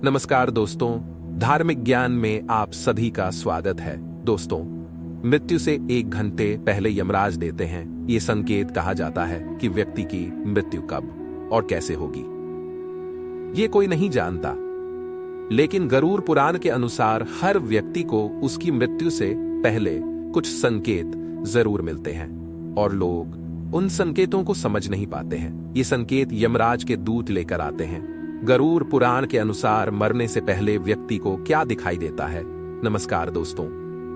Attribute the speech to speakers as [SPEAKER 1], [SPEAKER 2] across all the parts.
[SPEAKER 1] नमस्कार दोस्तों, धार्मिक ज्ञान में आप सभी का स्वागत है। दोस्तों, मृत्यु से 1 घंटे पहले यमराज देते हैं ये संकेत कहा जाता है कि व्यक्ति की मृत्यु कब और कैसे होगी। ये कोई नहीं जानता, लेकिन गरुड़ पुराण के अनुसार हर व्यक्ति को उसकी मृत्यु से पहले कुछ संकेत जरूर मिलते हैं और लोग उन संकेतों को समझ नहीं पाते हैं। ये संकेत यमराज के दूत लेकर आते हैं। गरुड़ पुराण के अनुसार मरने से पहले व्यक्ति को क्या दिखाई देता है? नमस्कार दोस्तों,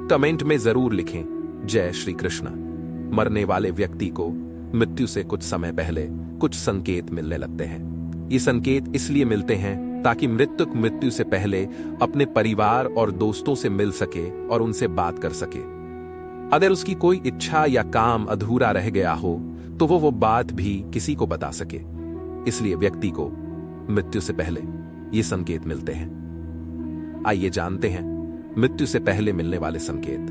[SPEAKER 1] कमेंट में जरूर लिखें जय श्री कृष्ण। मरने वाले व्यक्ति को मृत्यु से कुछ समय पहले कुछ संकेत मिलने लगते हैं। ये संकेत इसलिए मिलते हैं ताकि मृतक मृत्यु से पहले अपने परिवार और दोस्तों से मिल सके और उनसे बात कर सके। अगर उसकी कोई इच्छा या काम अधूरा रह गया हो तो वो बात भी किसी को बता सके। इसलिए व्यक्ति को मृत्यु से पहले ये संकेत मिलते हैं। आइए जानते हैं मृत्यु से पहले मिलने वाले संकेत।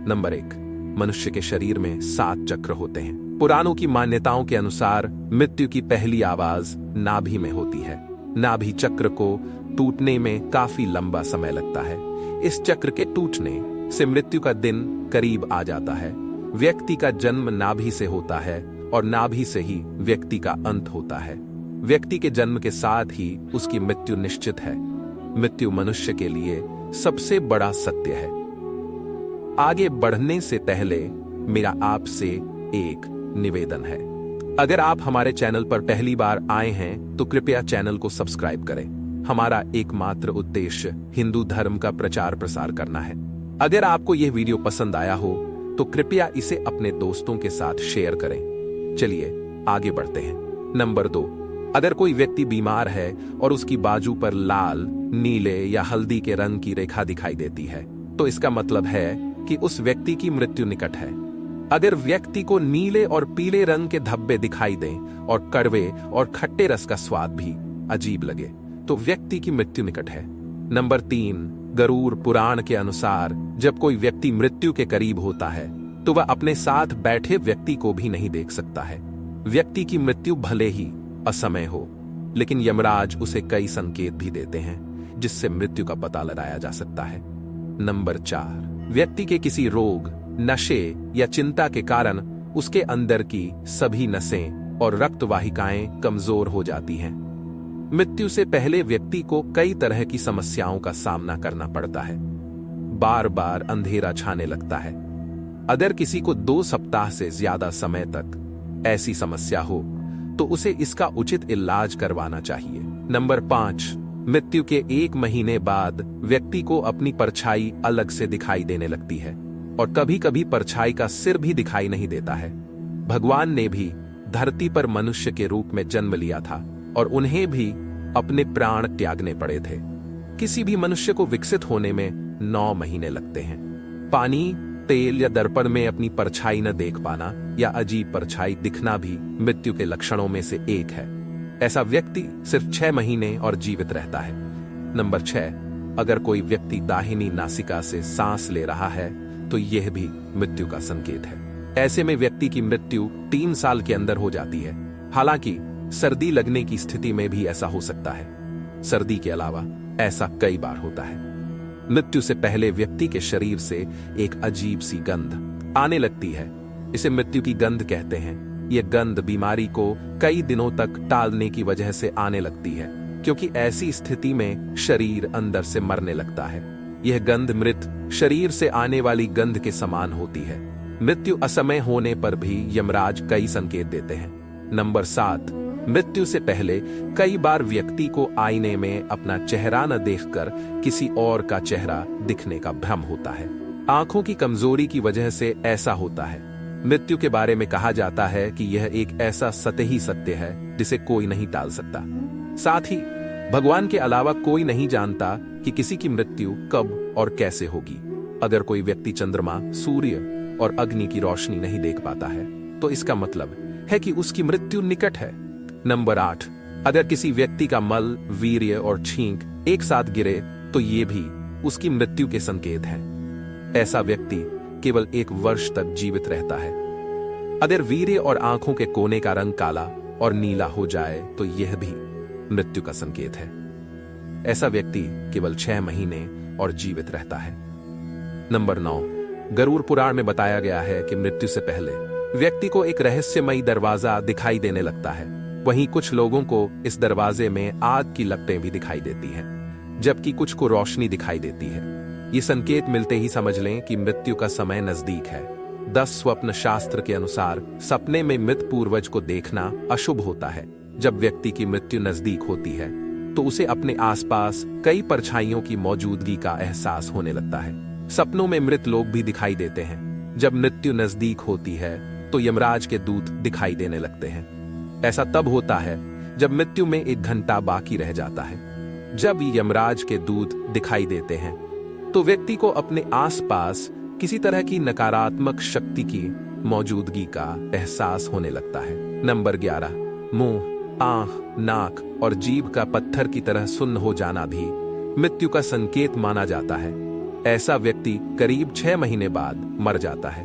[SPEAKER 1] नंबर 1, मनुष्य के शरीर में 7 चक्र होते हैं। पुराणों की मान्यताओं के अनुसार मृत्यु की पहली आवाज नाभि में होती है। नाभि चक्र को टूटने में काफी लंबा समय लगता है। इस चक्र के टूटने से मृत्यु का दिन करीब आ जाता है। व्यक्ति का जन्म नाभि से होता है और नाभि से ही व्यक्ति का अंत होता है। व्यक्ति के जन्म के साथ ही उसकी मृत्यु निश्चित है। मृत्यु मनुष्य के लिए सबसे बड़ा सत्य है। आगे बढ़ने से पहले मेरा आपसे एक निवेदन है। अगर आप हमारे चैनल पर पहली बार आए हैं तो कृपया चैनल को सब्सक्राइब करें। हमारा एकमात्र उद्देश्य हिंदू धर्म का प्रचार प्रसार करना है। अगर आपको यह वीडियो पसंद आया हो तो कृपया इसे अपने दोस्तों के साथ शेयर करें। चलिए आगे बढ़ते हैं। नंबर 2, अगर कोई व्यक्ति बीमार है और उसकी बाजू पर लाल, नीले या हल्दी के रंग की रेखा दिखाई देती है तो इसका मतलब है कि उस व्यक्ति की मृत्यु निकट है। अगर व्यक्ति को नीले और पीले रंग के धब्बे दिखाई दें और कड़वे और खट्टे रस का स्वाद भी अजीब लगे तो व्यक्ति की मृत्यु निकट है। नंबर 3, गरुड़ पुराण के अनुसार जब कोई व्यक्ति मृत्यु के करीब होता है तो वह अपने साथ बैठे व्यक्ति को भी नहीं देख सकता है। व्यक्ति की मृत्यु भले ही असमय हो, लेकिन यमराज उसे कई संकेत भी देते हैं जिससे मृत्यु का पता लगाया जा सकता है। नंबर 4, व्यक्ति के किसी रोग, नशे या चिंता के कारण उसके अंदर की सभी नसें और रक्त वाहिकाएं कमजोर हो जाती हैं। मृत्यु से पहले व्यक्ति को कई तरह की समस्याओं का सामना करना पड़ता है। बार बार अंधेरा छाने लगता है। अगर किसी को 2 सप्ताह से ज्यादा समय तक ऐसी समस्या हो तो उसे इसका उचित इलाज करवाना चाहिए। नंबर 5, मृत्यु के 1 महीने बाद व्यक्ति को अपनी परछाई अलग से दिखाई देने लगती है और कभी कभी परछाई का सिर भी दिखाई नहीं देता है। भगवान ने भी धरती पर मनुष्य के रूप में जन्म लिया था और उन्हें भी अपने प्राण त्यागने पड़े थे। किसी भी मनुष्य को विकसित होने में 9 महीने लगते हैं। पानी, तेल या दर्पण में अपनी परछाई न देख पाना या अजीब परछाई दिखना भी मृत्यु के लक्षणों में से एक है। ऐसा व्यक्ति सिर्फ 6 महीने और जीवित रहता है। नंबर 6, अगर कोई व्यक्ति दाहिनी नासिका से सांस ले रहा है तो यह भी मृत्यु का संकेत है। ऐसे में व्यक्ति की मृत्यु 3 साल के अंदर हो जाती है। हालांकि सर्दी लगने की स्थिति में भी ऐसा हो सकता है। सर्दी के अलावा ऐसा कई बार होता है। मृत्यु से पहले व्यक्ति के शरीर से एक अजीब सी गंध आने लगती है। इसे मृत्यु की गंध कहते हैं। यह गंध बीमारी को कई दिनों तक टालने की वजह से आने लगती है, क्योंकि ऐसी स्थिति में शरीर अंदर से मरने लगता है। यह गंध मृत शरीर से आने वाली गंध के समान होती है। मृत्यु असमय होने पर भी यमराज कई संकेत देते हैं। नंबर 7, मृत्यु से पहले कई बार व्यक्ति को आईने में अपना चेहरा न देखकर किसी और का चेहरा दिखने का भ्रम होता है। आंखों की कमजोरी की वजह से ऐसा होता है। मृत्यु के बारे में कहा जाता है कि यह एक ऐसा सतही सत्य है जिसे कोई नहीं टाल सकता। साथ ही भगवान के अलावा कोई नहीं जानता कि किसी की मृत्यु कब और कैसे होगी। अगर कोई व्यक्ति चंद्रमा, सूर्य और अग्नि की रोशनी नहीं देख पाता है तो इसका मतलब है कि उसकी मृत्यु निकट है। नंबर 8, अगर किसी व्यक्ति का मल, वीर्य और छींक एक साथ गिरे तो ये भी उसकी मृत्यु के संकेत हैं। ऐसा व्यक्ति केवल 1 वर्ष तक जीवित रहता है। अगर वीर्य और आंखों के कोने का रंग काला और नीला हो जाए तो यह भी मृत्यु का संकेत है। ऐसा व्यक्ति केवल 6 महीने और जीवित रहता है। नंबर 9, गरुड़ पुराण में बताया गया है कि मृत्यु से पहले व्यक्ति को एक रहस्यमयी दरवाजा दिखाई देने लगता है। वहीं कुछ लोगों को इस दरवाजे में आग की लपटें भी दिखाई देती हैं, जबकि कुछ को रोशनी दिखाई देती है। ये संकेत मिलते ही समझ लें कि मृत्यु का समय नजदीक है। 10 स्वप्न शास्त्र के अनुसार सपने में मृत पूर्वज को देखना अशुभ होता है। जब व्यक्ति की मृत्यु नजदीक होती है तो उसे अपने आसपास कई परछाइयों की मौजूदगी का एहसास होने लगता है। सपनों में मृत लोग भी दिखाई देते हैं। जब मृत्यु नजदीक होती है तो यमराज के दूत दिखाई देने लगते हैं। ऐसा तब होता है जब मृत्यु में 1 घंटा बाकी रह जाता है। जब यमराज के दूत दिखाई देते हैं तो व्यक्ति को अपने आसपास किसी तरह की नकारात्मक शक्ति की मौजूदगी का एहसास होने लगता है। नंबर 11, मुंह, आंख, नाक और जीभ का पत्थर की तरह सुन्न हो जाना भी मृत्यु का संकेत माना जाता है। ऐसा व्यक्ति करीब 6 महीने बाद मर जाता है।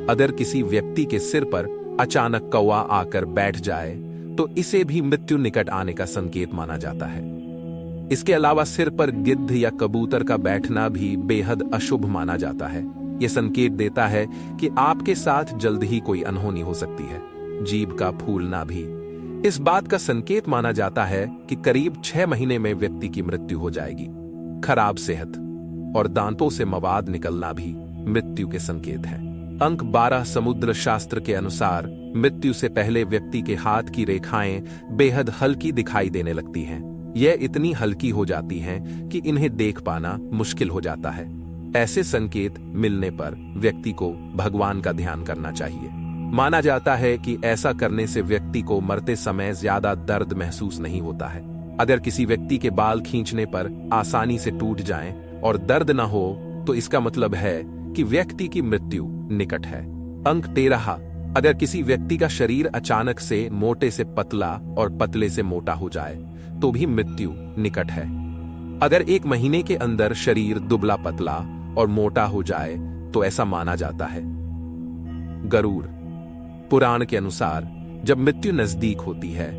[SPEAKER 1] अगर किसी व्यक्ति के सिर पर अचानक कौवा आकर बैठ जाए तो इसे भी मृत्यु निकट आने का संकेत माना जाता है। इसके अलावा सिर पर गिद्ध या कबूतर का बैठना भी बेहद अशुभ माना जाता है। यह संकेत देता है कि आपके साथ जल्द ही कोई अनहोनी हो सकती है। जीभ का फूलना भी इस बात का संकेत माना जाता है कि करीब 6 महीने में व्यक्ति की मृत्यु हो जाएगी। खराब सेहत और दांतों से मवाद निकलना भी मृत्यु के संकेत है। अंक 12 समुद्र शास्त्र के अनुसार मृत्यु से पहले व्यक्ति के हाथ की रेखाएं बेहद हल्की दिखाई देने लगती हैं। यह इतनी हल्की हो जाती हैं कि इन्हें देख पाना मुश्किल हो जाता है। ऐसे संकेत मिलने पर व्यक्ति को भगवान का ध्यान करना चाहिए। माना जाता है कि ऐसा करने से व्यक्ति को मरते समय ज्यादा दर्द महसूस नहीं होता है। अगर किसी व्यक्ति के बाल खींचने पर आसानी से टूट जाएं और दर्द न हो तो इसका मतलब है कि व्यक्ति की मृत्यु निकट है। अंक 13 अगर किसी व्यक्ति का शरीर अचानक से मोटे से पतला और पतले से मोटा हो जाए तो भी मृत्यु निकट है। अगर 1 महीने के अंदर शरीर दुबला पतला और मोटा हो जाए तो ऐसा माना जाता है। गरुड़ पुराण के अनुसार जब मृत्यु नजदीक होती है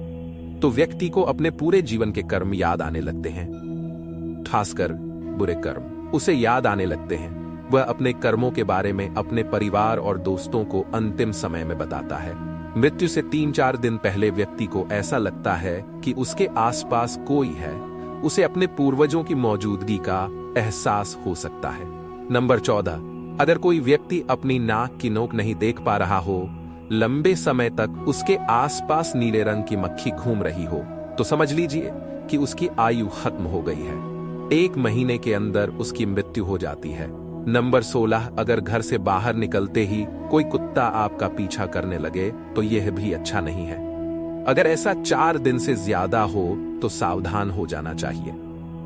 [SPEAKER 1] तो व्यक्ति को अपने पूरे जीवन के कर्म याद आने लगते हैं, खासकर बुरे कर्म उसे याद आने लगते हैं। वह अपने कर्मों के बारे में अपने परिवार और दोस्तों को अंतिम समय में बताता है। मृत्यु से 3-4 दिन पहले व्यक्ति को ऐसा लगता है कि उसके आसपास कोई है। उसे अपने पूर्वजों की मौजूदगी का एहसास हो सकता है। नंबर 14 अगर कोई व्यक्ति अपनी नाक की नोक नहीं देख पा रहा हो, लंबे समय तक उसके आसपास नीले रंग की मक्खी घूम रही हो, तो समझ लीजिए कि उसकी आयु खत्म हो गई है। 1 महीने के अंदर उसकी मृत्यु हो जाती है। नंबर 16 अगर घर से बाहर निकलते ही कोई कुत्ता आपका पीछा करने लगे तो यह भी अच्छा नहीं है। अगर ऐसा 4 दिन से ज्यादा हो तो सावधान हो जाना चाहिए।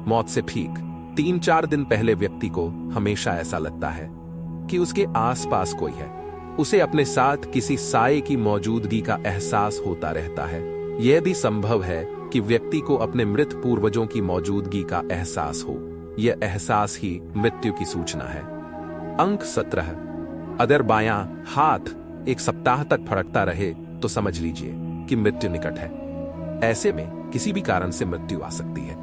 [SPEAKER 1] मौत से ठीक 3-4 दिन पहले व्यक्ति को हमेशा ऐसा लगता है कि उसके आसपास कोई है। उसे अपने साथ किसी साये की मौजूदगी का एहसास होता रहता है। यह भी संभव है कि व्यक्ति को अपने मृत पूर्वजों की मौजूदगी का एहसास हो। यह एहसास ही मृत्यु की सूचना है। अंक 17 अगर बायां हाथ 1 सप्ताह तक फड़कता रहे तो समझ लीजिए कि मृत्यु निकट है। ऐसे में किसी भी कारण से मृत्यु आ सकती है।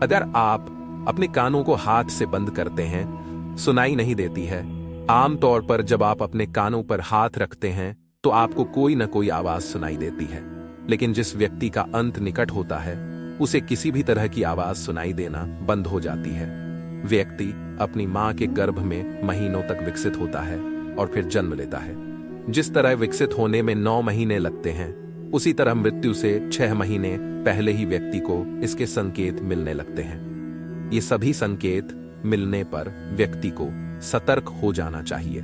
[SPEAKER 1] अगर आप अपने कानों को हाथ से बंद करते हैं, सुनाई नहीं देती है। आमतौर पर जब आप अपने कानों पर हाथ रखते हैं तो आपको कोई न कोई आवाज सुनाई देती है, लेकिन जिस व्यक्ति का अंत निकट होता है उसे किसी भी तरह की आवाज सुनाई देना बंद हो जाती है। व्यक्ति अपनी मां के गर्भ में महीनों तक विकसित होता है और फिर जन्म लेता है। जिस तरह विकसित होने में 9 महीने लगते हैं, उसी तरह मृत्यु से 6 महीने पहले ही व्यक्ति को इसके संकेत मिलने लगते हैं। ये सभी संकेत मिलने पर व्यक्ति को सतर्क हो जाना चाहिए।